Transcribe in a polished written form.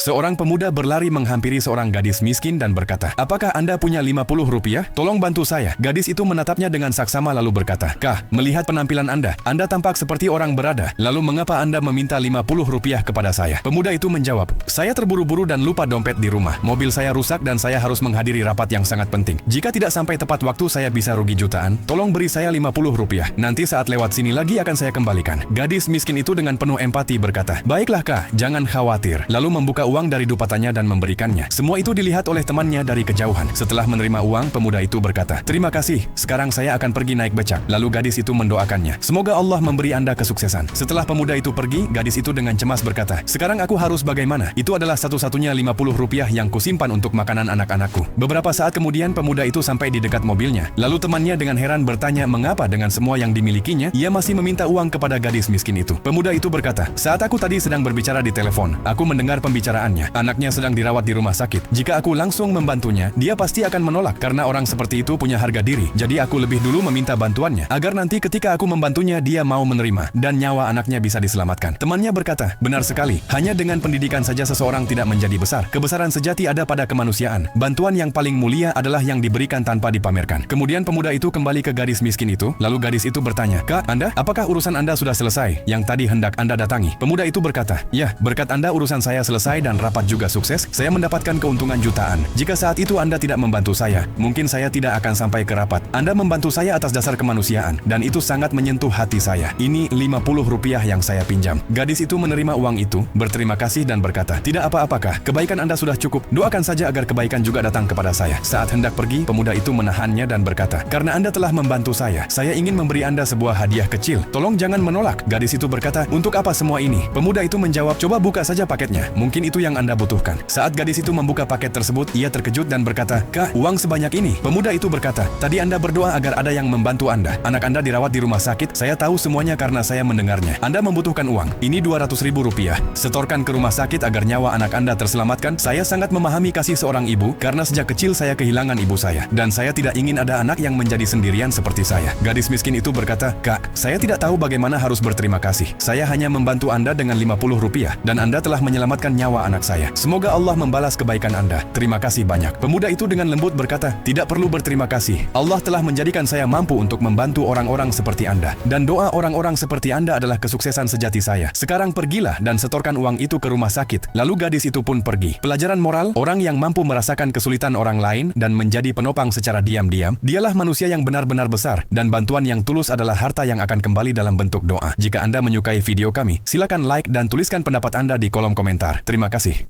Seorang pemuda berlari menghampiri seorang gadis miskin dan berkata, "Apakah Anda punya 50 rupiah? Tolong bantu saya." Gadis itu menatapnya dengan saksama lalu berkata, "Kah, melihat penampilan Anda tampak seperti orang berada. Lalu mengapa Anda meminta 50 rupiah kepada saya?" Pemuda itu menjawab, "Saya terburu-buru dan lupa dompet di rumah. Mobil saya rusak dan saya harus menghadiri rapat yang sangat penting. Jika tidak sampai tepat waktu saya bisa rugi jutaan. Tolong beri saya 50 rupiah. Nanti saat lewat sini lagi akan saya kembalikan." Gadis miskin itu dengan penuh empati berkata, "Baiklah Kah, jangan khawatir." Lalu membuka uang dari dupatannya dan memberikannya. Semua itu dilihat oleh temannya dari kejauhan. Setelah menerima uang, pemuda itu berkata, "Terima kasih, sekarang saya akan pergi naik becak." Lalu gadis itu mendoakannya, "Semoga Allah memberi Anda kesuksesan." Setelah pemuda itu pergi, gadis itu dengan cemas berkata, "Sekarang aku harus bagaimana? Itu adalah satu-satunya 50 rupiah yang kusimpan untuk makanan anak-anakku." Beberapa saat kemudian pemuda itu sampai di dekat mobilnya. Lalu temannya dengan heran bertanya mengapa dengan semua yang dimilikinya, ia masih meminta uang kepada gadis miskin itu. Pemuda itu berkata, "Saat aku tadi sedang berbicara di telepon, aku mendengar pembicaraannya. Anaknya sedang dirawat di rumah sakit. Jika aku langsung membantunya, dia pasti akan menolak karena orang seperti itu punya harga diri. Jadi aku lebih dulu meminta bantuannya, agar nanti ketika aku membantunya, dia mau menerima, dan nyawa anaknya bisa diselamatkan." Temannya berkata, "Benar sekali, hanya dengan pendidikan saja seseorang tidak menjadi besar. Kebesaran sejati ada pada kemanusiaan. Bantuan yang paling mulia adalah yang diberikan tanpa dipamerkan." Kemudian pemuda itu kembali ke gadis miskin itu, lalu gadis itu bertanya, "Kak, apakah urusan Anda sudah selesai, yang tadi hendak Anda datangi?" Pemuda itu berkata, "Ya, berkat Anda urusan saya selesai dan rapat juga sukses, saya mendapatkan keuntungan jutaan. Jika saat itu Anda tidak membantu saya, mungkin saya tidak akan sampai ke rapat. Anda membantu saya atas dasar kemanusiaan, dan itu sangat menyentuh hati saya. Ini 50 rupiah yang saya pinjam." Gadis itu menerima uang itu, berterima kasih dan berkata, "Tidak apa-apakah, kebaikan Anda sudah cukup. Doakan saja agar kebaikan juga datang kepada saya." Saat hendak pergi, pemuda itu menahannya dan berkata, "Karena Anda telah membantu saya ingin memberi Anda sebuah hadiah kecil. Tolong jangan menolak." Gadis itu berkata, "Untuk apa semua ini?" Pemuda itu menjawab, "Coba buka saja paketnya, mungkin itu yang Anda butuhkan." Saat gadis itu membuka paket tersebut, ia terkejut dan berkata, "Kah, uang sebanyak ini?" Pemuda itu berkata, "Tadi Anda berdoa agar ada yang membantu Anda. Anak Anda dirawat di rumah sakit, saya tahu semuanya karena saya mendengarnya. Anda membutuhkan uang, ini 200 ribu rupiah. Setorkan ke rumah sakit agar nyawa anak Anda terselamatkan. Saya sangat memahami kasih seorang ibu, karena sejak kecil saya kehilangan ibu saya, dan saya tidak ingin ada anak yang menjadi sendirian seperti saya." Gadis miskin itu berkata, "Kak, saya tidak tahu bagaimana harus berterima kasih. Saya hanya membantu Anda dengan 50 rupiah, dan Anda telah menyelamatkan nyawa anak saya. Semoga Allah membalas kebaikan Anda. Terima kasih banyak." Pemuda itu dengan lembut berkata, "Tidak perlu berterima kasih. Allah telah menjadikan saya mampu untuk membantu orang-orang seperti Anda. Dan doa orang-orang seperti Anda adalah kesuksesan sejati saya. Sekarang pergilah dan setorkan uang itu ke rumah sakit." Lalu gadis itu pun pergi. Pelajaran moral, orang yang mampu merasakan kesulitan orang lain dan menjadi penopang secara diam-diam, dialah manusia yang benar-benar besar, dan bantuan yang tulus adalah harta yang akan kembali dalam bentuk doa. Jika Anda menyukai video kami, silakan like dan tuliskan pendapat Anda di kolom komentar. Terima kasih.